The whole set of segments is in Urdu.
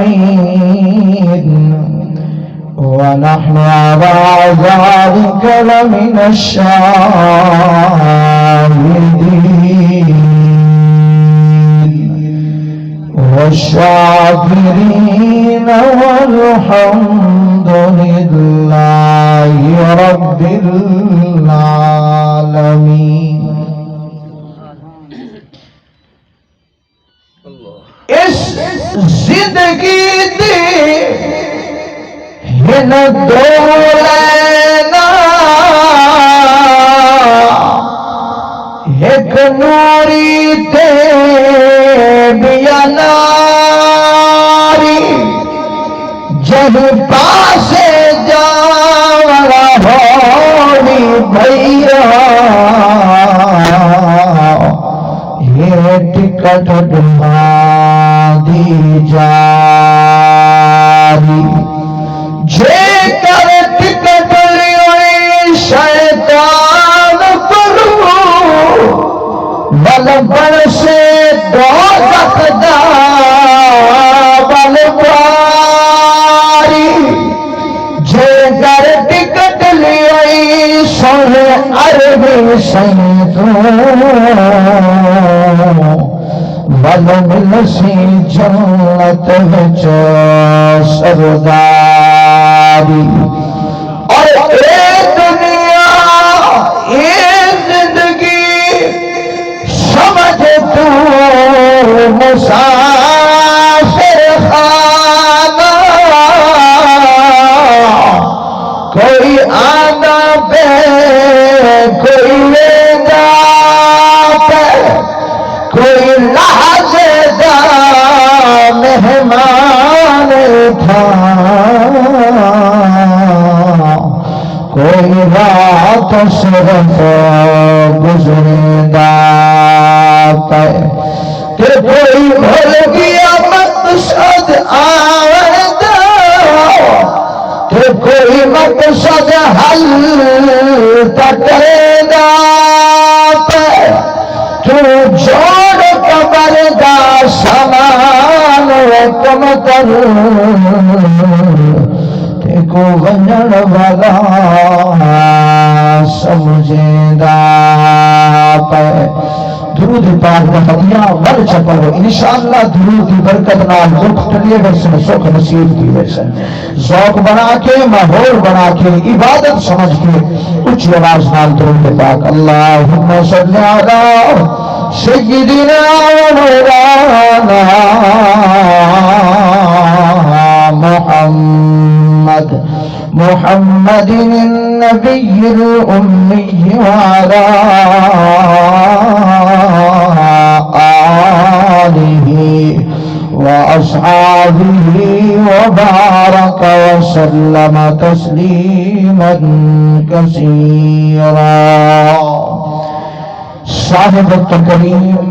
العالمين ونحن على ذلك لمن الشاهدين والشاكرين والحمد لله رب العالمين. اس زندگی دی ہن دو لینا ایک نوری تے بیاناری جہاں پاسے جاوڑا ہوڑی بھئیا یہ ٹکٹ ڈھا دی جاری جے کر ٹکٹ لیوئی شیطان پرو بل بڑ سے دوزخ دا بل باری جے کر ٹکٹ لیوئی سن عربی سیدوں بل ملسی جنت وچ سرداری اور اے دنیا اے زندگی سمجھ تو مسافر خانہ کوئی آنا پہ کوئی لینا پہ کوئی لحظے دا مہمان تھا کوئی رات صرف گزریندہ پہ کہ کوئی بھول گیا مقصد آوردہ کہ کوئی مقصد حل تکریندہ پہ تو جوڑ قبر دا سامان کم کر تے کو ونجن والا سمجھیندہ پہ درود پاک دا ہدیہ ور چپڑو انشاءاللہ درود کی برکت نال رخ ٹلیے ویسے سکھ نصیب کی ویسے ذوق بنا کے ماحول بنا کے عبادت سمجھ کے اچھی آواز نال درود پاک اللہم صلی علی سیدنا مولانا محمد النبی الأمی وعلى آلہ وأصحابه وبارك وسلم تسليما كثيرا. صاحب التکریم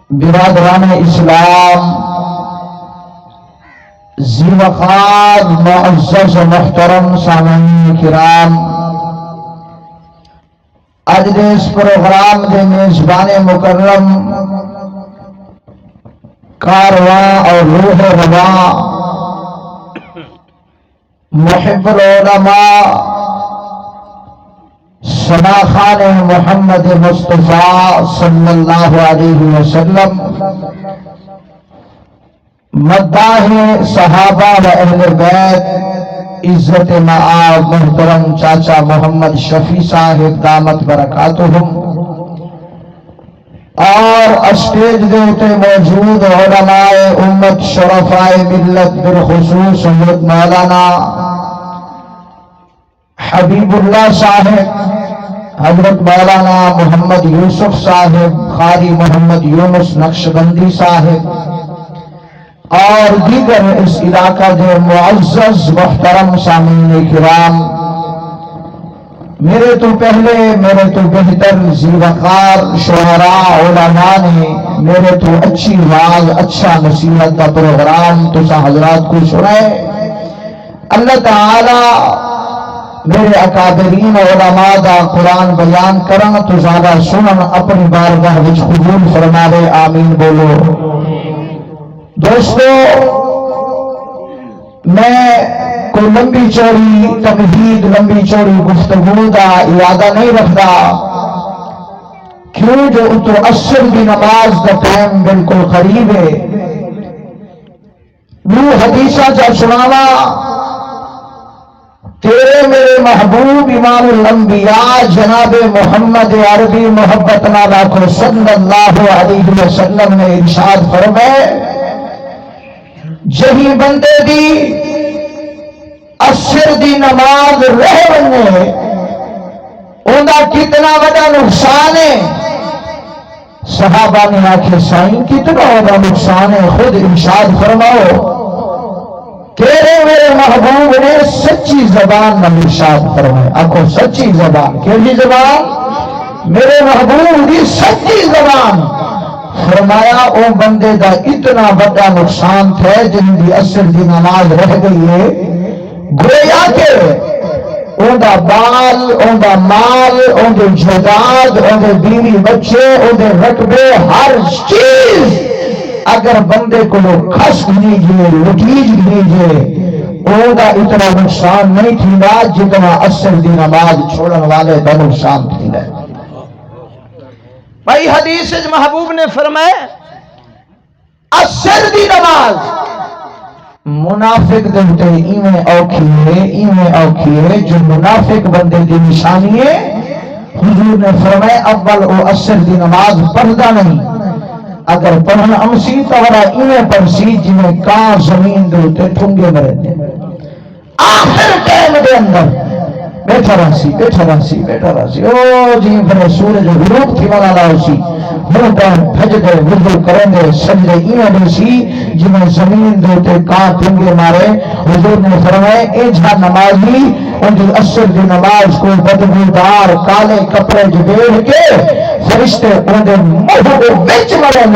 برادران اسلام ذی وقار معزز محترم سامعین کرام، آج دے اس پروگرام دے میزبان مکرم کارواں اور روح رواں محب العلماء سناخان محمد مصطفیٰ صلی اللہ علیہ وسلم، مداح صحابہ و اہل بیت، عزت مآب محترم چاچا محمد شفیع صاحب دامت برکاتہم، اور اسٹیج دیتے موجود علماء امت شرفاء ملت بالخصوص حضرت مولانا حبیب اللہ صاحب، حضرت مولانا محمد یوسف صاحب، قاری محمد یونس نقشبندی صاحب، اور دیگر اس علاقہ کے معزز محترم سامعین کرام، میرے تو پہلے میرے تو بہتر ذی وقار شعراء علماء نے میرے تو اچھی آواز اچھا نصیحت کا پروگرام تو حضرات کو سنائے. اللہ تعالی میرے اکابرین علماء دا قرآن بیان کرن تو زیادہ سنن اپنی بارگاہ وچ قبول فرماوے، آمین بولو. دوستو میں کوئی لمبی چوڑی تمہید لمبی چوڑی گفتگو کا ارادہ نہیں رکھتا، کیوں جو تو عصر کی نماز کا ٹائم بالکل قریب ہے۔ وہ حدیثہ جب سناوا تیرے میرے محبوب امام الانبیاء جناب محمد عربی محبت نالا کو صلی اللہ علیہ وسلم نے ارشاد فرمائے، جہی بندے دی عصر دی نماز رہ بنے اوندا کتنا بڑا نقصان ہے۔ صحابہ نے آخر سائیں کتنا بڑا نقصان ہے، خود ارشاد فرماؤ۔ تیرے میرے محبوب نے سچی زبان میں ارشاد فرمائے، آخو سچی زبان، کیسی زبان؟ میرے محبوب کی سچی زبان فرمایا او بندے دا اتنا بڑا نقصان تھا جن دی عصر دی نماز رہ گئی ہے، گویا کہ اون دا بال، اون دا مال، اون دے جائیداد، اون دے بیوی بچے، اون دے رقبے، ہر چیز اگر بندے کو کھس لیجیے لٹیج لیجیے اون دا اتنا نقصان نہیں تھیندا جتنا عصر دی نماز چھوڑن والے دا نقصان تھیندا۔ بھائی حدیث محبوب نے فرمایا عصر دی نماز منافق دے تے ایویں اوکھی ہے جو منافق بندے دی نشانی ہے۔ حضور نے فرمایا اول او عصر دی نماز پڑھدا نہیں، اگر پڑھن امسی تو ورا ایویں پڑھسی جنہیں کان زمین دے تے ٹھنگے مرے۔ آخر ٹائم دے اندر بیٹھا رہسی او جی پھر سورج غروب تھی والا لاؤسی ہر ٹائم بھج دے وضو کریں گے سجدے ایویں دیسی جنہیں زمین دے تے کان ٹھنگے مارے۔ حضور نے فرمایا ایجھا نمازی ان دی عصر دی نماز کو بدبودار کالے کپڑے جبیڑ کے فرشتے ان دے منہ کو بچ مرن،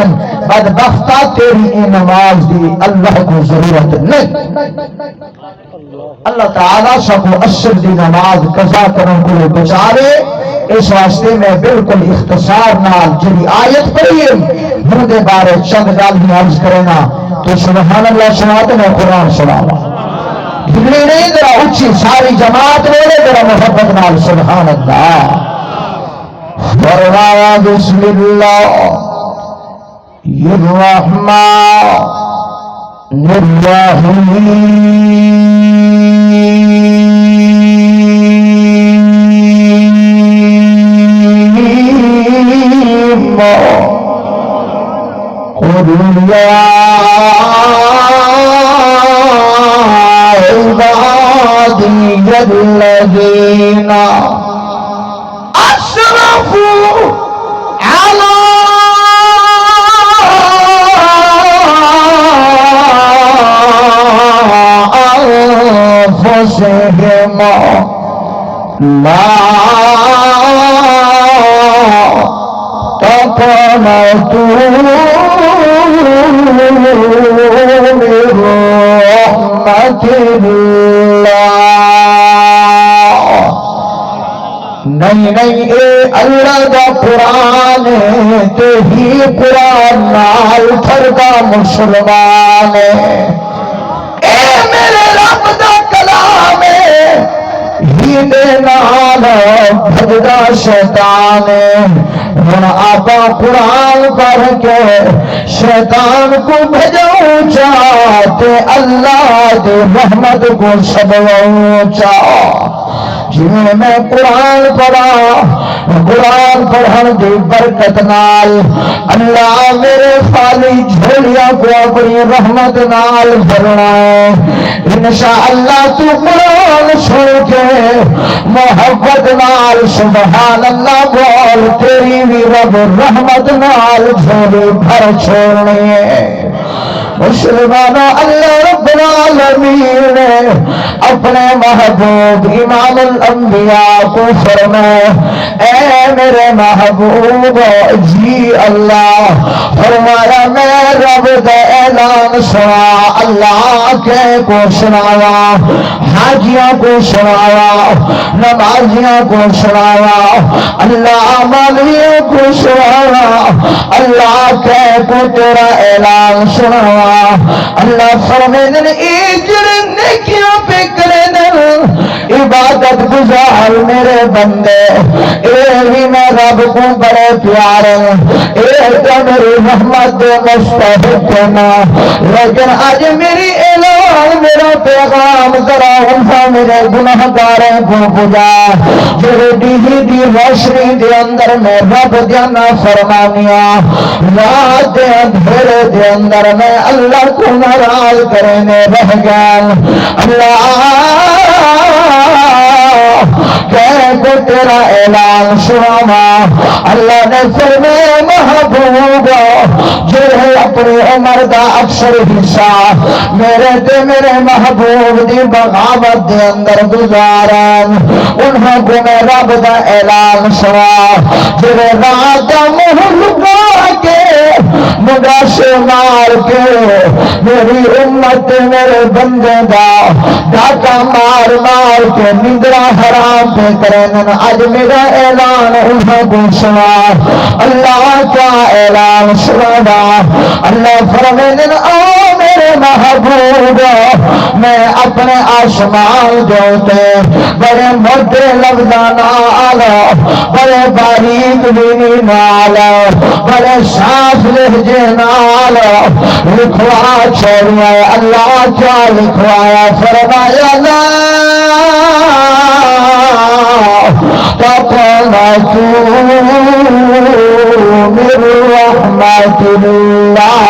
بدبختہ تیری اے نماز دی اللہ کو ضرورت نہیں۔ اللہ تعالیٰ سب کو عصر دی نماز قضا کرن کو بچا لے۔ اس واسطے میں بالکل اختصار نال جڑی آیت پڑھی ہے ہن دے بارے چند گل ہی عرض کرنا تو سبحان اللہ سناتے میں قرآن سناواں، بگڑی نہیں ذرا اچھی ساری جماعت بولے ذرا محبت نال سبحان اللہ۔ فرمایا بسم اللہ الرحمن الرحیم قل یا عبادی الذین اسرفوا علی انفسہم لا تقنطوا من رحمت اللہ۔ نہیں اے اللہ دا قرآن تے ہی قرآن نال پھردا مسلمان اے میرے رب دا کلام ہی دے نال بھجدا شیطان ہن آپا قرآن پڑھ کے شیطان کو بھجاؤں چاہتے اللہ دے رحمت کو سباؤں چاہ۔ جنہیں میں قرآن پڑھا قرآن پڑھن دی برکت نال اللہ میرے خالی جھولیاں کو اپنی رحمت نال بھرنا ہے۔ انشاءاللہ تو قرآن سن کے محبت نال سبحان اللہ بول تیری بھی رب رحمت نال جھولی بھر چھوڑنی ہے۔ مسلمانوں اللہ رب العالمین نے اپنے محبوب امام الانبیاء کو فرمایا اے میرے محبوب جی اللہ فرمایا میں رب دا اعلان سنا، اللہ کے کو سنایا، حاجیاں کو سنایا، نمازیاں کو سنایا، اللہ مولویوں کو سنایا، اللہ کے کو تیرا اعلان سنایا۔ اللہ فرمائے اجر نیکیاں پہ کرے عبادت گزار میرے بندے، اے ہی میں رب کو بڑے پیارے، اے تو میری رحمت دے مستحق نا، لیکن آج میری اعلان میرا پیغام ذرا انسا میرے گناہ گاروں کو پجا، جڑے دی روشنی دے اندر میں رب دیانا فرمانیاں، رات دے اندھیرے دے اندر میں اللہ کو ناراض کرنے رہ گیا۔ اللہ کہ تیرا اعلان سناوا، اللہ نے فرمایا محبوب جو ہے اپنی عمر دا اکثر حصہ میرے تے میرے محبوب دی بغاوت دے اندر گزارن، انہوں کو میں رب دا اعلان سنا، جو رات دا منہ لگا کے مداشے مار کے میری امت میرے بندے دا ڈاکا مار مار کے نندرا حرام پہ کرن، آج میرا اعلان انہوں کو سنا، اللہ کا اعلان سنا۔ اللہ فرمائے آؤ میرے محبوب، میں اپنے آسمان جوتے بڑے موٹے لفظانا آلہ، بڑے باریک بینی نالا، بڑے صاف لہجے نالا لکھوا چھوڑیا۔ اللہ کیا لکھوایا؟ فرمایا لا تقنطوا من رحمت اللہ،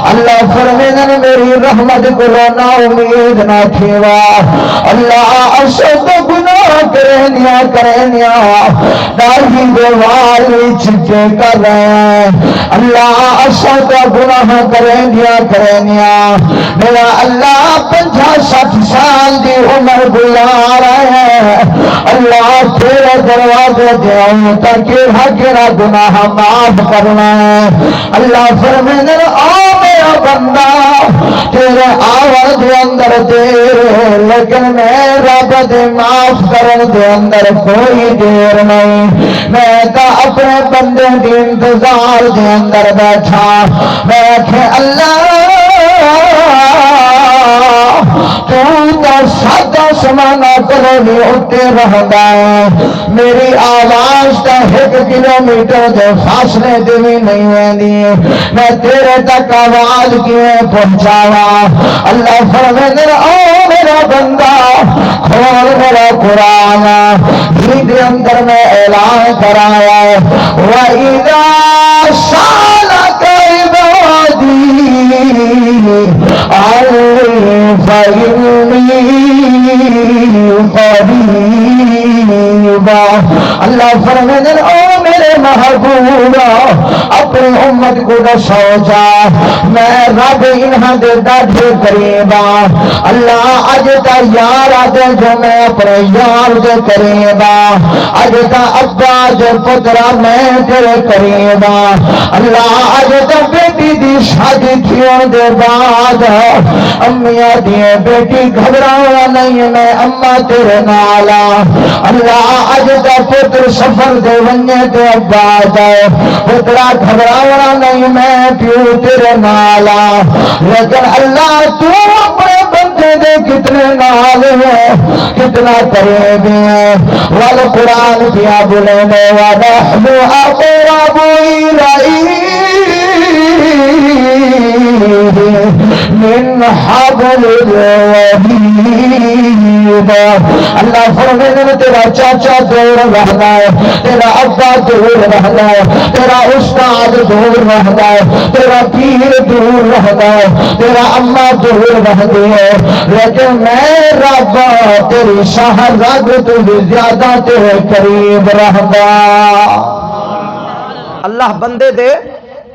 اللہ فرمائے میری رحمت کو نا امید نہ تھیوا، اللہ اشد گناہ کرنیا داڑھی دیوار چھٹے کر رہے ہیں، اللہ اشد گناہ کرنیا میرا اللہ 50-60 سال دی عمر گزار رہے ہیں، اللہ تیرے دروازے دے آؤں تاکہ ہر گناہ معاف کرنا ہے۔ اللہ فرمائے آؤ میرا بندہ تیرے آواز دے اندر دیر، لیکن میں رب دے معاف کرن دے اندر کوئی دیر نہیں، میں تا اپنے بندے دی انتظار دے اندر بیٹھا، میں کہ اللہ تو سادہ سمانا کرو نہیں اٹھتے رہتا ہے، میری آواز تا 1 کلومیٹر دے فاصلے دے بھی نہیں ہوندی، میں تیرے تک آواز کیوں پہنچاوا؟ اللہ فرمائے او میرا بندہ کھول میرا قرآن، دے اندر میں اعلان کرایا ہے وَإِذَا سَأَلَكَ عِبَادِي عَنِّي فَإِنِّي قَرِيبٌ۔ اللہ فرمائے او میرے محبوب اپنی امت کو دسو جا میں رب انہاں دے ڈاڈھے قریبا، اللہ اج تا یار آدھے جو میں اپنے یار دے قریبا، اج تا ابا جو پترا میں تیرے قریبا، اللہ اج تا بیٹی دی شادی تھیوں دے بعد امیاں دیے بیٹی گھبراؤ نہیں میں اما تیرے نالا، اللہ اج تا پتر سفر دے ونجے تے ابا جائے پترا گھبراؤ نہیں میں پیو تیرے نالا، لیکن اللہ تو اپنے بندے دے کتنے نال ہے کتنا قریب ہے، والقرآن کیا بولے میں وَنَحْنُ أَقْرَبُ إِلَيْهِ مِنْ حَبْلِ الْوَرِيدِ۔ اللہ فرمائے تیرا چاچا دور رہنا ہے، تیرا ابا دور رہنا ہے، تیرا استاد دور رہنا ہے، تیرا پیر دور رہنا ہے، تیرا اما دور رہتی ہے، لیکن میں رب تیری شہزاد تو بھی زیادہ تیرے قریب رہنا۔ اللہ بندے دے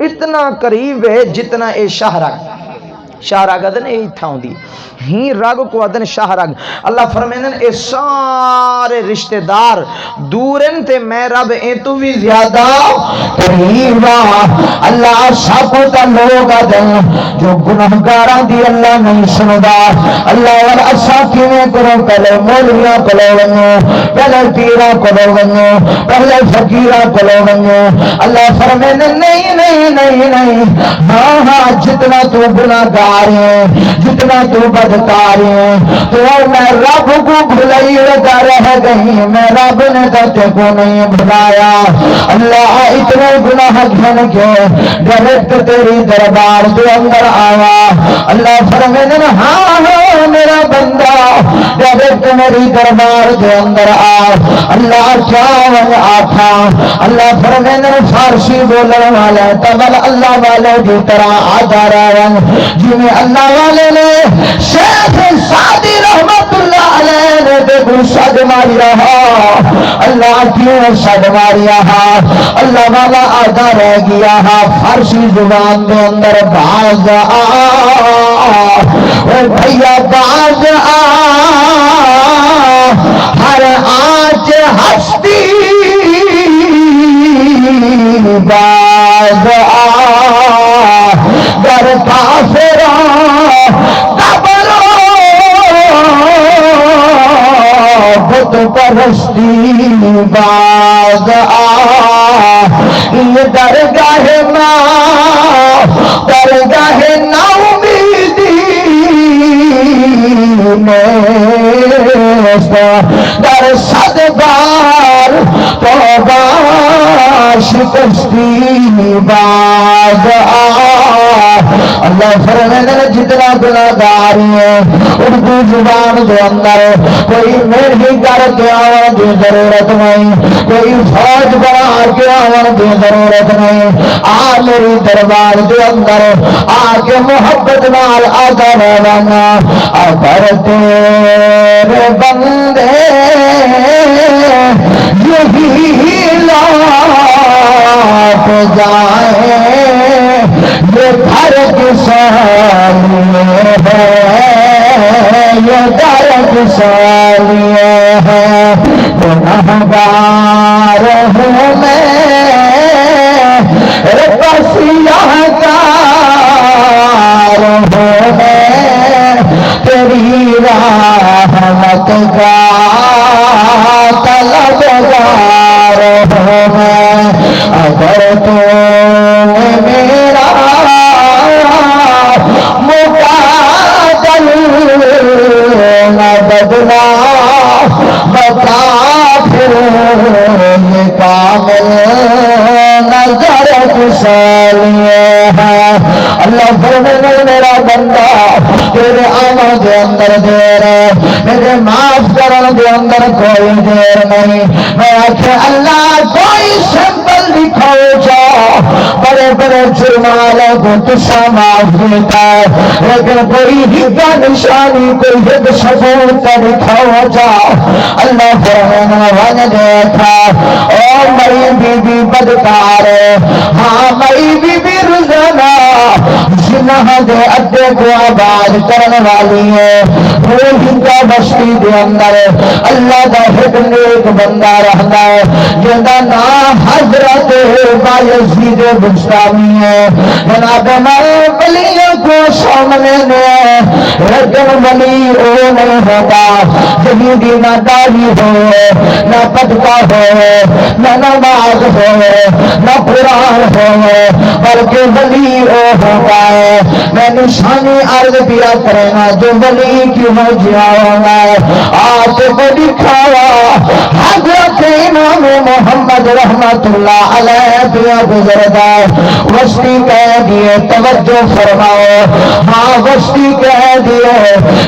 اتنا قریب ہے جتنا اے شہر ہے، شاہ رگ آدن یہ اتنا آتی ہی رگ کو آدن شاہ رگ اللہ فرمائیں اے سارے رشتہ دار دور ہیں تے میں رب اے تو بھی زیادہ قریب اللہ سب کا لوگ آدن جو گناہگاراں دی اللہ نہیں سندا اللہ والا اسا کیویں کرو پہلے مولویاں کولوں ونجو پہلے پیراں کولوں ونجو پہلے فقیراں کولوں ونجو اللہ فرمائیں نہیں نہیں نہیں نہیں ہاں ہاں جتنا تو گناہگار ہے جتنا تو بدکار ہے تو میں رب کو بھلائی لگا رہ گئی میں رب نے تجھ کو نہیں بھلایا اللہ اتنے گناہ گھن کے ڈائریکٹ تیری دربار کے اندر آیا اللہ فرمائے ہاں ہاں میرا بندہ ڈائریکٹ میری دربار کے اندر آ اللہ کیا آخا اللہ فرمائے فارسی بولنے والے تمل اللہ والے کی طرح آتا رہا جی میں اللہ والے نے شیخ سعدی رحمت اللہ علیہ نے دیکھو سد ماری رہا اللہ کیوں سد ماری رہا اللہ والا آدھا رہ گیا فارسی زبان کے اندر باز بھیا باز ہر آج ہستی باز در کافران بت پرستی باز یہ درگاہ ماں درگاہ ناامیدی در صد بار توبہ شکستی باز اللہ فرمائے جتنا گناہگار ہے اردو زبان کے اندر کوئی میری کر کے آن کی ضرورت نہیں کوئی فوج بنا کے آن کی ضرورت نہیں آ میری دربار کے اندر آ کے محبت نال آتا رہنا اگر تیرے بندے یہی لوٹ جائیں یہ گھر کی سالیے ہے یہ گھر کی سالیے ہے گنہگار ہوں میں سیاہ کار ہوں میں تیری رحمت کا طلبگار ہوں میں اگر تو میرا مقادل نہ بدلا بتا پھر یہ کامل نظر کسالیے ہے اللہ فرمائے میرا بندہ تیرے آنا کے اندر دیر ہے میرے معاف کرنے کے اندر کوئی دیر نہیں میں آخر اللہ کوئی سمپل دکھاؤ جاؤ بڑے بڑے جرمانے کو تسا معاف دیتا ہے لیکن کوئی ہدہ نشانی کوئی ہد ثبوت کا دکھاؤ جاؤ اللہ فرمانے والا دیکھا او مئی بی بی بدکار ہے ہاں مئی بی بی روزانہ جنہ دے اڈے کو آباد کرنے والی ہے وہ ہندا بستی دے اندر اللہ دا ایک نیک بندہ رہتا ہے جن کا نام حضرت بایزید بستامی ہے جناب ولیوں کو سامنے نے لیکن ولی وہ نہیں ہوتا جبھی نہ داڑھی ہو نہ پٹکا ہو نہ نماز ہو نہ قرآن ہو بلکہ ولی وہ ہوتا ہے میں نشانی عرض پیا کرنا جو ولی کی ہو جاؤں گا آپ کو دکھاوا حضرت امام محمد رحمت اللہ علیہ پیا گزرتا وسطی کہہ دیے توجہ فرماؤ ہاں وسطی کہہ دیے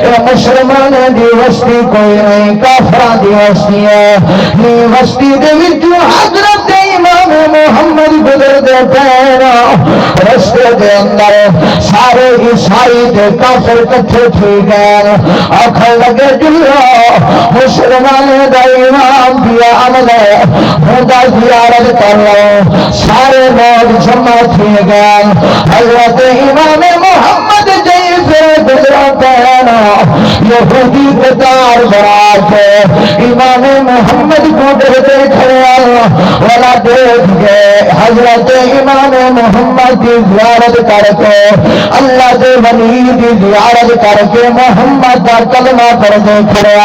اے مسلمان دی وسطی کوئی نہیں کافراں دی وسطی ہے یہ وسطی دے وچوں حضرت امام محمد گزرتے پیرا رستے دے اندر سارے عیسائی تے کافر کٹھے تھی گئے آخر لگے جلو مسلمان دا امام دیا عمل ہے خدا زیارت کر لو سارے لوگ جمع تھی گئے حضرت امام محمد جی یہودی قطار برات امام محمد کو ڈرتے کھڑے والا دیکھ گئے حضرت امام محمد کی زیارت کر کے اللہ دے ولی کی زیارت کر کے محمد کا کلمہ پڑھتے کھڑے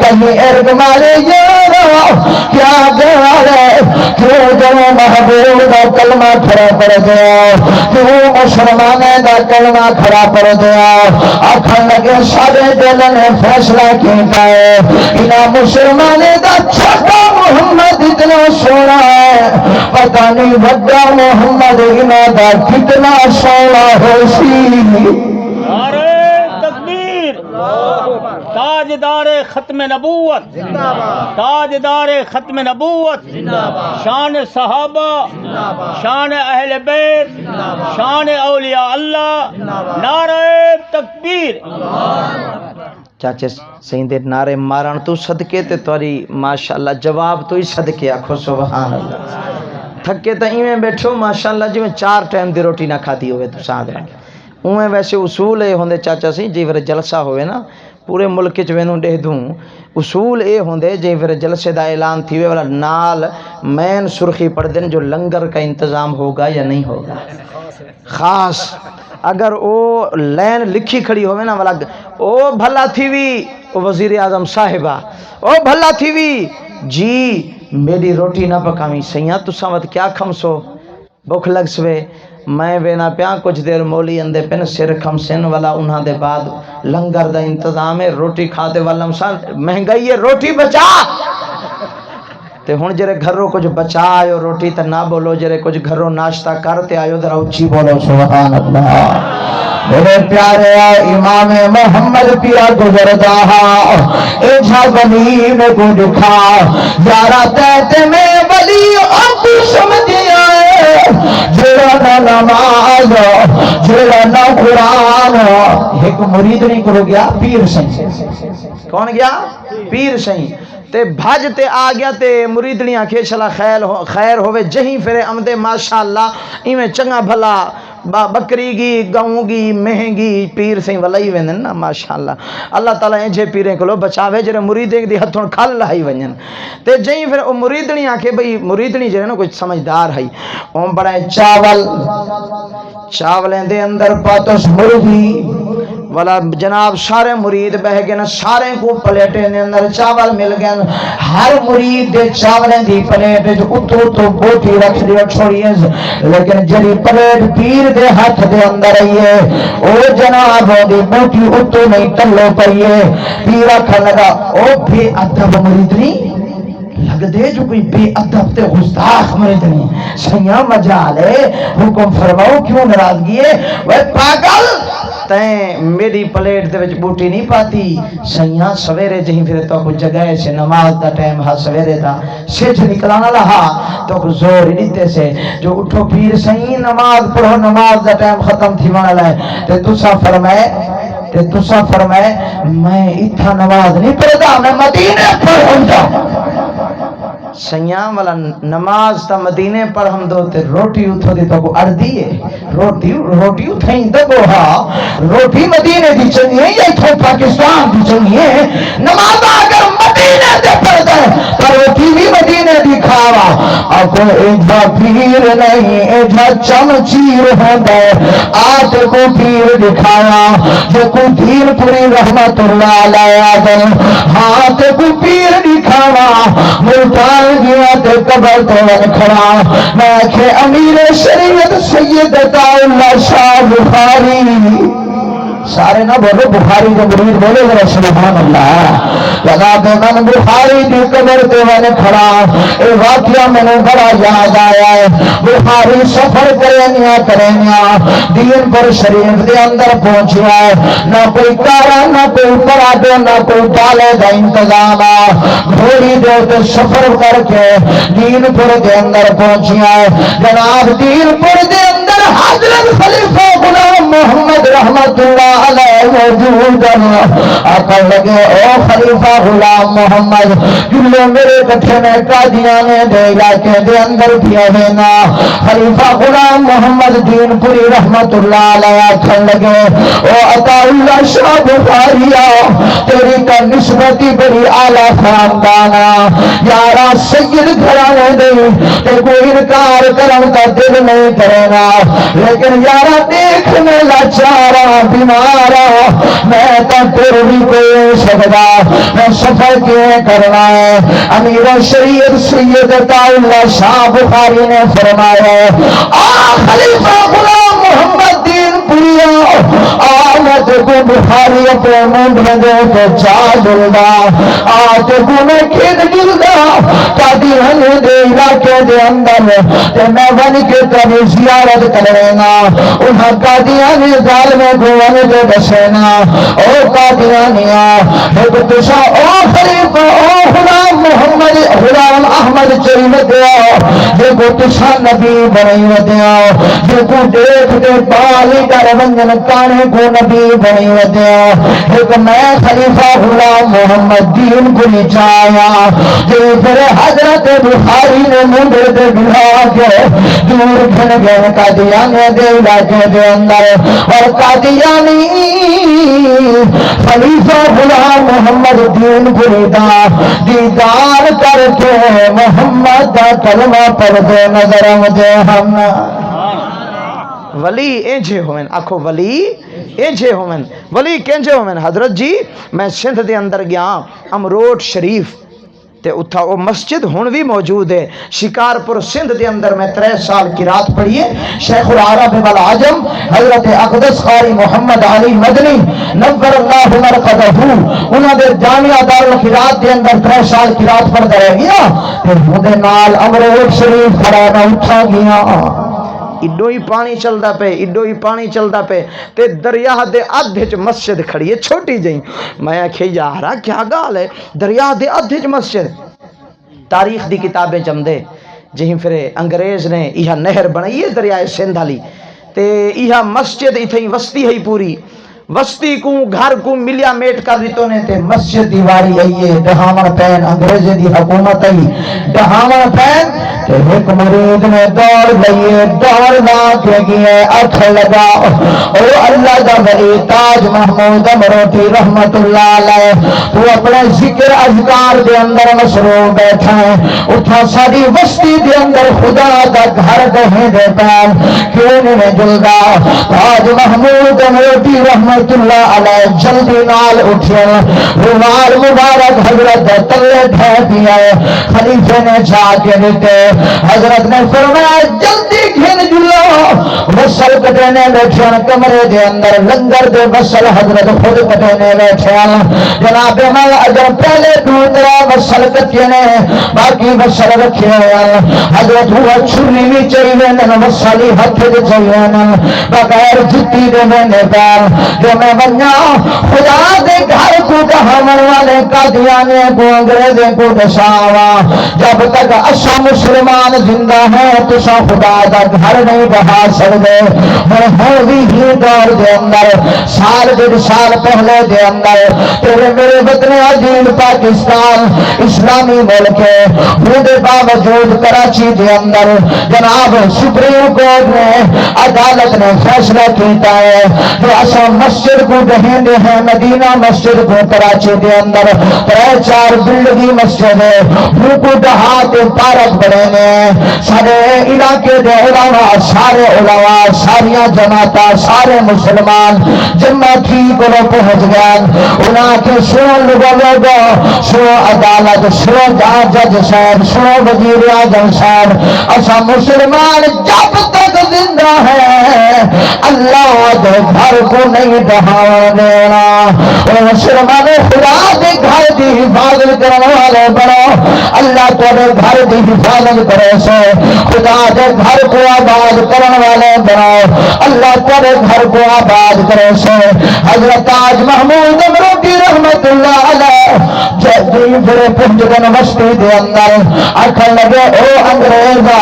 کہیں ارد مارے کیا گیا ہے کیوں جو محبوب کا کلمہ کھڑا پڑ گیا کیوں مسلمانے کا کلمہ کھڑا پڑ گیا آخر لگے سارے دل نے فیصلہ کیا ہے انہاں مسلمانے کا چھوٹا محمد اتنا سونا ہے پتہ نہیں بڑا محمد انہاں کا کتنا سونا ہو سی تاجدار ختم نبوت تاجدار ختم نبوت شان صحابہ شان اہل بیت شان اولیاء اللہ نعرہ تکبیر چاچے سیندے نعرے مارن تو صدقے تے توری ماشاءاللہ جواب تو ہی صدقے آکھو سبحان اللہ تھکے تا ایویں بیٹھو ماشاءاللہ جی میں 4 ٹائم دی روٹی نہ کھاتی ہوئے تو ساتھ رکھ اویں ویسے اصول اے ہوندے چاچا سی جی پھر جلسہ ہوئے نا پورے ملک چ وینوں ڈے دوں اصول اے ہوندے جے پھر جلسے دا اعلان تھیوے والا نال مین سرخی پڑھ دین جو لنگر کا انتظام ہوگا یا نہیں ہوگا خاص اگر او لین لکھی کھڑی ہوئے نا والا او بھلا تھیوی او وزیر اعظم صاحبہ او بھلا تھیوی جی میری روٹی نہ پکاویں سیاں تساں وت کیا کھمسو بھوک لگ سوے میں وینا پیا کچھ دیر مولی اندے پن سر کھمسن والا انہاں دے بعد لنگر دا انتظام ہے روٹی کھاتے والا مہنگائی ہے روٹی بچا تے ہن جڑے گھروں کچھ بچا آئے روٹی تے نہ بولو جڑے کچھ گھروں ناشتہ کرتے آئے ذرا اونچی بولو سبحان اللہ میرے پیارے امام محمد پیا گزرتا ایجا ولی میں کو دکھا یارا تیتے میں ولی اب سمجھیا ہے جڑا نہ نماز جڑا نہ قرآن ایک مرید نہیں کرو گیا پیر سہیں کون گیا پیر سہیں تے بھج تے آ گیا تے مریدنیاں کے چلا خیر ہوئے جہیں پھرے امدے ماشاءاللہ ایویں چنگا بھلا بکری گی گاؤں گی مہنگی پیر سیں ولائی ویندن نا ماشاءاللہ اللہ تعالیٰ انجھے پیریں کو لو بچاوے جرے مریدیں دی ہتھوں کھل لائی ونجن تے جہیں پھر مریدنی آکے بھئی مریدنی جرے نا کچھ سمجھدار ہے اون بڑے چاولیں دے اندر پاتوس مرغی والا جناب سارے مرید بہ گئے سارے کو پلیٹیں دے اندر چاول مل گئے ہر مرید دے چاولیں دی پلیٹ جو اتو تو بوٹی رکھ دیو چھوڑیے لیکن جڑی پلیٹ پیر دے ہاتھ دے اندر آئیے او جناب دی بوٹی اتو نہیں تلو پائیے پیرا کھا لگا او بے ادب مرید نہیں لگ دے جو کوئی بے ادب تے گستاخ مرید نہیں سیاں مجال ہے حکم فرماؤ کیوں ناراضگی ہے وہ پاگل تیں میری پلیٹ دے وچ بوٹی نہیں پاتی سیاں سویرے جہیں پھر تو کچھ جگہ سے نماز دا ٹائم ہا سویرے دا سچ نکلانا لہا تو کچھ زور ہی دیتے سے جو اٹھو پیر سیاں نماز پڑھو نماز دا ٹائم ختم تھی وانا لائے تے تسا فرمائے میں اتھا نماز نہیں پڑھتا میں مدینے پڑھوں جاؤں سیاں والا نماز تا مدینے پر ہم دو تے روٹی اتھو دی تو کو اڑ دیئے روٹی اتھائیں دگو ہاں روٹی مدینے دی چنیے یا اتھو پاکستان دی چنیے نماز اگر مدینے دے پڑ دے تو روٹی بھی مدینے دی کھاوا اکو ایجا پیر نہیں ایجا چمچیر ہوں دے آتے کو پیر دکھایا جو کو پیر پوری رحمت اللہ علیہ آدم ہاں کو پیر دکھاوا ملتان گیا تے قبر تو کھڑا میں کہ امیر شریعت سید عطا اللہ شاہ بخاری سارے نہ بولو بخاری جو مرید بولے ذرا سبحان اللہ لگا دے من بخاری دی قبر تے میں کھڑا اے واقعہ میں نے بڑا یاد آیا ہے بخاری سفر کرینیا دین پر شریف دے اندر پہنچیا ہے نہ کوئی کارا نہ کوئی پرادو نہ کوئی ڈالے دا انتظام گھوڑی دے تے سفر کر کے دین پر دے اندر پہنچیا ہے جناب دین پر دے اندر حضرت خلیفہ غلام محمد رحمت اللہ علیہ موجود آقا لگے او خلیفہ غلام محمد جلے میرے کٹھے میں قادیانے دے علاقے دے اندر کیا ہے نا خلیفہ غلام محمد دین پوری رحمت اللہ علیہ آقا لگے او عطا اللہ شاہ بخاریا تیری کا نسبتی بڑی اعلیٰ خاندانا یارا سید گھرانے دے تے کوئی انکار کرن کا دل نہیں کرنا لیکن یارا دیکھنے لاچارا بیمارا میں تو پھر بھی کوئی سکتا میں سفر کیوں کرنا ہے امیر شریعت سید عطا اللہ شاہ بخاری نے فرمایا خلیفہ غلام محمد دین پوریا آمد کو بخاری اپنے منڈے دے تو چاہ جلدا آج کو میں کھید جلدا قادیان دے علاقے دے اندر تے میں ون کے تبھی زیارت کرینا انہاں قادیان ظالمے کو ون دے بسینا او قادیانیا ایک تشا او خلیفہ او غلام محمد غلام احمد چلی دیا جے کو تشا نبی بنائی دیا جے کو دیکھ دے پالی کر ونجن کانے کو نبی بنائی دیا ایک میں خلیفہ غلام محمد دین کو نچایا جے پھر حضرت بخاری نے منڈے دے بلا کے دور گھن گئے قادیانے دے علاقے دے اندر اور قادیانی خلیفہ غلام محمد دین گریدا دیدار کر کے محمد کا کلمہ پڑھ دے نظر مجھے ہم ولی اینجے ہوئن آکھو ولی اینجے ہوئن ولی کینجے ہوئن حضرت جی میں سندھ دے اندر گیا امروٹ شریف تے اتھا وہ مسجد ہون بھی موجود ہے شکارپور سندھ دے اندر میں 3 سال کی رات پڑھی ہے شیخ العرب والعجم حضرت اقدس قاری محمد علی مدنی نور اللہ مرقدہ انہوں نے جامعہ دارالخیرات دے اندر 3 سال کی رات پڑھ رہ گیا تے مدے نال امروٹ شریف کھڑا نہ اٹھا گیا ایڈو ہی پانی چلدا پے ایڈو ہی پانی چلدا پے تے دریا دے ادھ چ مسجد کھڑی ہے چھوٹی جئی میں آکھیا یارا کیا گال ہے دریا دے ادھ چ مسجد تاریخ دی کتابیں چمدے جہیں پھر انگریز نے یہ نہر بنائی ہے دریائے سندھ والی تے یہ مسجد ایتھے وسطی ہے پوری وسطی کو گھر کو ملیا میٹ کر دیتوں نے تے مسجد دیواری آئیے ڈہامن پین انگریز دی حکومت آئی ڈہامن پین تے ایک مرید نے دوڑ گئیے دوڑ نہ کے گئے اٹھ لگا او اللہ دا ولی تاج محمود امروٹی رحمت اللہ علیہ تو اپنے ذکر اذکار دے اندر مصروف بیٹھا ہے اٹھا ساری وسطی دے اندر خدا دا گھر دہیں دے پین کیوں نہیں جلدا تاج محمود امروٹی رحمت اللہ علیہ جلدی نال اٹھے رومال مبارک حضرت تلے ڈھے دیا خلیفے نے جا کے دیتے حضرت نے فرمایا جلدی گھن جلو وصل کٹنے بیٹھے کمرے دے اندر لنگر دے وصل حضرت خود کٹنے بیٹھے جناب مال اگر پہلے دوسرا وصل کٹنے باقی وصل رکھے حضرت ہوا چھری بھی چاہیے وصلی ہاتھ دے چاہیے بغیر جتی دے میں پیر جو میں بنیا خدا دے گھر کو دہمن والے قادیانے کو انگریزیں کو دشاوا جب تک اچھا مسلمان زندہ ہے تو سا خدا دا گھر نہیں بہا سکتے میں ہوں بھی دور دے اندر سال 1.5 سال پہلے دے اندر تیرے میرے وطن عظیم پاکستان اسلامی ملک ہے دے باوجود کراچی دے اندر جناب سپریم کورٹ نے عدالت نے فیصلہ کیتا ہے کہ اصا مسجد کو دہندے ہیں مدینہ مسجد کو کراچی دے اندر 3-4 بلڈنگی مسجد ہے وہ کو دہات پارک بڑے نے سارے علاقے دے علماء سارے علماء ساریاں جماعتاں سارے مسلمان جمع کی کو پہنچ گئے انہاں کے سنو لوگو سنو عدالت سنو جج صاحب سنو وزیر اعظم صاحب اصا مسلمان جب تک زندہ ہے اللہ دے گھر کو نہیں ڈہاوا دینا مسلمان خدا دے گھر دی حفاظت کرنے والے بنو اللہ تیرے گھر دی حفاظت کرے سو خدا دے گھر کو آباد کرنے والے بنو اللہ تیرے گھر کو آباد کرے سو حضرت تاج محمود امروٹی رحمت اللہ علیہ جدی پھر پنجگن مستی دے اندر آکھن لگے او انگریزا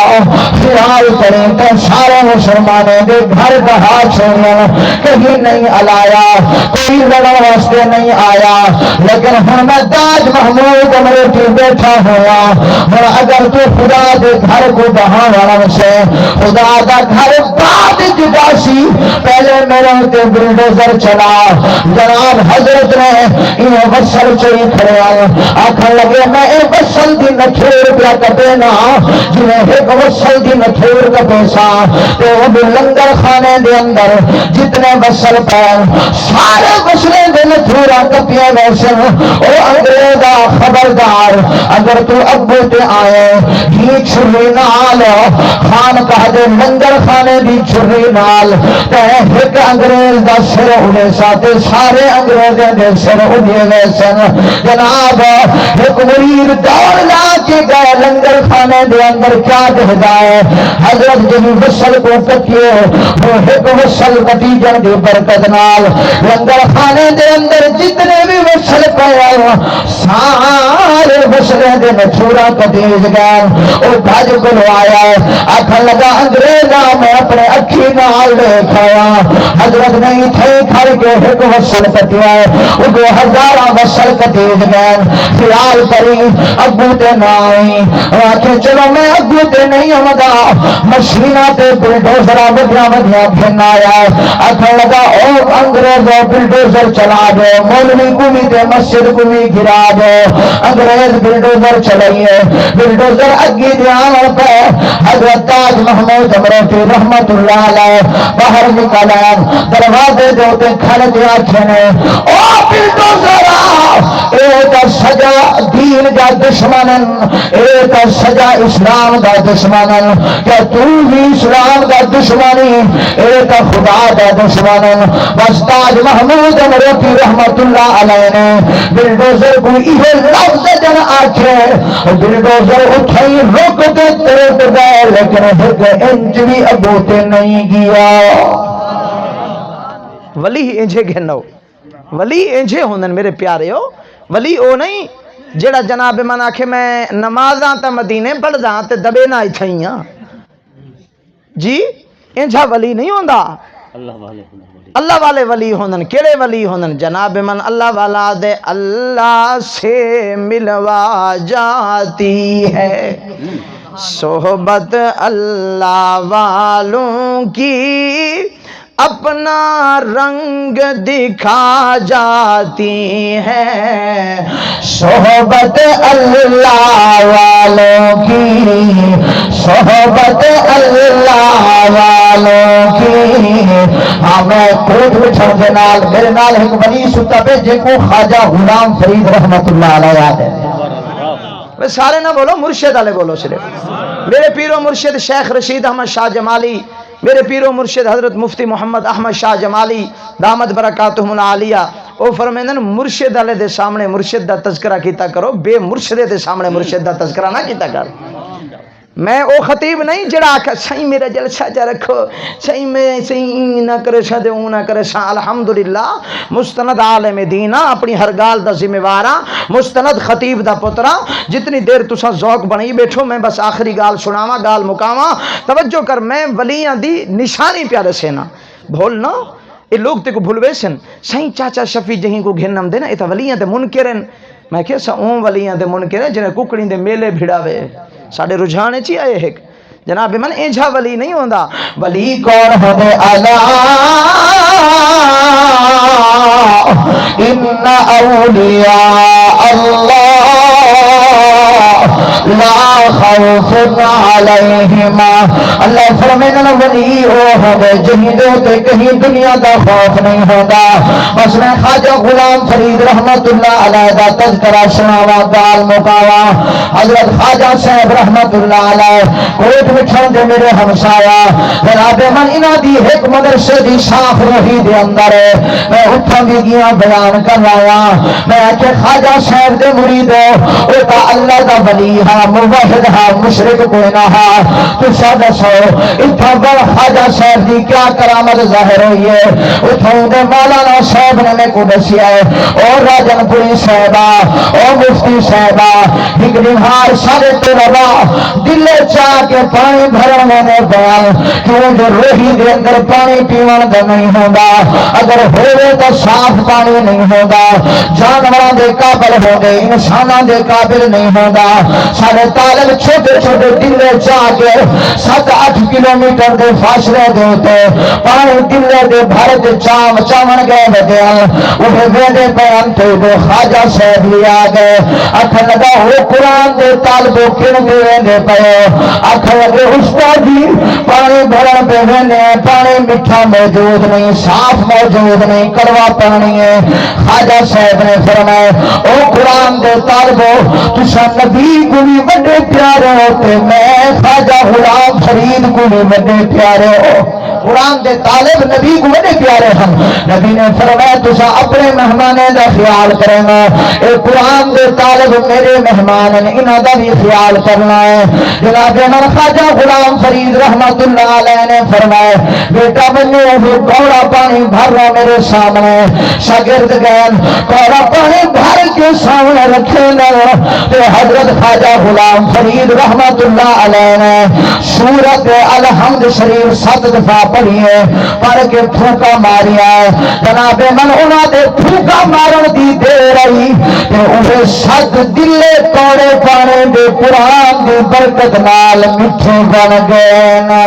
خیال کریں تو سارے مسلمانوں کے گھر کہا چھوڑیں کہیں نہیں الایا کوئی لڑن واسطے نہیں آیا لیکن ہن میں تاج محمود امریکی بیٹھا ہوا ہن اگر تو خدا دے گھر کو بہا والا سے خدا دا گھر بعد جدا سی پہلے میرے تے بلڈوزر چلا جناب حضرت نے انہیں وصل چوئی کھڑے آکھن لگے میں اے وصل دی نٹھور پیا کپے نا جنہیں ایک وصل دی نٹھور کپے سا تے وہ لنگر خانے دے اندر جتنے وصل پہ سارے وصلے دے نٹھورا کپیاں ویسے او انگریزا خبردار اگر تو ابو تے آئے ہی چھری نال خان کہا دے لنگر خانے دی چھری نال تے ایک انگریز دا سر اڑے ساتے سارے انگریزیں دے سر اڑے ویسے جناب ایک مرید دوڑ لا کے گئے لنگر خانے دے اندر کیا دہدا ہے حضرت جنہی وصل کو کٹیے وہ ایک وصل کٹی جن دی برکت نال لنگر خانے دے اندر جتنے بھی وصل پہ سارے وصلے دے نچورا کٹیج گئے وہ بھاج کو آیا ہے آکھن لگا انگریزا میں اپنے اکھی نال دیکھایا حضرت نہیں تھے کھڑ کے ایک وصل کٹیا ہے وہ 2000 وصل کٹیج گئے خیال کری ابو تے نائی آکھیں چلو میں ابو تے نہیں ہوگا مشینہ تے بلڈوزرہ بدیاں بدیاں پھرنا آیا ہے آکھن لگا او انگریزوں بلڈوزر چلا دے مولوی گمی تے مسجد گمی گرا دے انگریز بلڈوزر چلائیے بلڈوزر اگی دیان پہ حضرت تاج محمود امریکی رحمت اللہ علیہ باہر نکالا دروازے دوتے کھڑے دیا کھنے او بلڈوزر ایک سجا دین کا دشمنن ایک سجا اسلام کا دشمنن کہ تو بھی اسلام کا دشمنی ایک خدا کا دشمنن بس تاج محمود امریکی رحمت اللہ علیہ نے بلڈوزر کو یہ لفظ جن آکھے بلڈوزر اٹھائی رک دے ترک گئے لیکن ایک انچ بھی ابوتے نہیں گیا ولی انجھے گھنو ولی انجھے ہوندن میرے پیارے ہو ولی او نہیں جڑا جناب من آکھے میں نمازاں تے مدینے پڑھدا تے دبے نہ تھئیاں جی انجھا ولی نہیں ہوندا اللہ والے ولی ہوندن کیڑے ولی ہوندن جناب من اللہ والا دے اللہ سے ملوا جاتی ہے صحبت اللہ والوں کی اپنا رنگ دکھا جاتی ہے صحبت اللہ والوں کی صحبت اللہ والوں کی ہمیں کوٹ بچھڑ کے نال میرے نال ایک ولی ستا پہ جن کو خواجہ غلام فرید رحمت اللہ علیہ ہے سارے نہ بولو مرشد والے بولو صرف میرے پیر و مرشد شیخ رشید احمد شاہ جمالی میرے پیر و مرشد حضرت مفتی محمد احمد شاہ جمالی دامت برکاتہم العالیہ او فرمیندن مرشد والے دے سامنے مرشد دا تذکرہ کیتا کرو بے مرشد دے سامنے مرشد دا تذکرہ نہ کیتا کرو میں او خطیب نہیں جڑا آکھا سائیں میرا جلسہ جا رکھو سائیں میں سائیں نہ کرے سا دے نہ کرے سا الحمدللہ مستند عالم دینہ اپنی ہر گال دا ذمہ وارا مستند خطیب دا پترا جتنی دیر تسا ذوق بنائی بیٹھو میں بس آخری گال سناوا گال مکاوا توجہ کر میں ولیاں دی نشانی پیارے سینا بھولنا یہ لوگ تے کو بھولوے سن سائیں چاچا شفیع جہیں کو گھنم دینا یہ تا ولیاں دے منکرن میں کہا سا اون ولیاں دے منکرن جنہیں ککڑیں دے میلے بھیڑاوے ساڑھے رجھانے چی آئے ایک جناب من انجھا ولی نہیں ہوندہ ولی کون ہونے اللہ ان اولیاء اللہ لا خوف علیہم اللہ فرمینا ولی او ہونے جہیں دوتے کہیں دنیا دا خوف نہیں ہوگا بس میں خواجہ غلام فرید رحمت اللہ علیہ دا تذکرہ سناوا گال مکاوا حضرت خواجہ صاحب رحمت اللہ علیہ کوٹ مٹھن دے میرے ہمسایا جناب من انہ دی ایک مدرسے دی شاخ روحی دے اندر ہے میں اٹھا بھی گیا بیان کر رہا میں کہ خواجہ صاحب دے مرید ہو او تا اللہ دا ولی ہاں موحد ہاں مشرک کوئی نہ ہاں تسا دسو اتھوں بڑ خواجہ صاحب دی کیا کرامت ظاہر ہوئی ہے اتھوں دے مولانا صاحب نے میں کو دسیا ہے اور راجن پوری صاحبہ اور مفتی صاحبہ ہکڑی ہار سارے تو روا دل چاہ کے پانی بھرن میں بیان کیوں جو روحی دے اندر پانی پیون دا نہیں ہوگا اگر ہوئے تو صاف پانی نہیں ہوگا جانوروں دے قابل ہو گئے انسانوں دے قابل نہیں ہوگا سارے طالب چھوٹے چھوٹے دلے چاہ کے 7-8 کلومیٹر دے فاصلے دے ہوتے پانی دلے دے بھرت چام چامن گئے بدے وہ ویدے بیان تھے دے خواجہ صاحب بھی آ گئے آخر لگا وہ قرآن دے طالبوں کن دے ویندے پہو آخر لگے استاد جی پانی بھرن پہ ویندے پانی میٹھا موجود نہیں صاف موجود نہیں کڑوا پانی ہے خواجہ صاحب نے فرمایا او قرآن دے طالبوں تسا نبی کو بھی بڑے پیارے ہوتے میں خواجہ غلام فرید کو بھی بڑے پیارے ہو قرآن دے طالب نبی کو بڑے پیارے ہم نبی نے فرمایا تسا اپنے مہمانے دا خیال کریں گا اے قرآن دے طالب میرے مہمان ہیں انہاں دا بھی خیال کرنا ہے جناب من خواجہ غلام فرید رحمت اللہ علیہ نے فرمایا بیٹا بنو وہ کوڑا پانی بھر رہا میرے سامنے شاگرد گئے کوڑا پانی بھر کے سامنے رکھے لگا تو حضرت خواجہ غلام فرید رحمت اللہ علیہ نے سورت الحمد شریف 7 دفعہ پڑھی ہے پڑھ کے پھوکا ماریا ہے جناب من انہاں دے پھوکا مارن دی دے رہی کہ انہیں 7 دلے کوڑے پانے دے قرآن دی برکت نال مٹھے بن گئے نا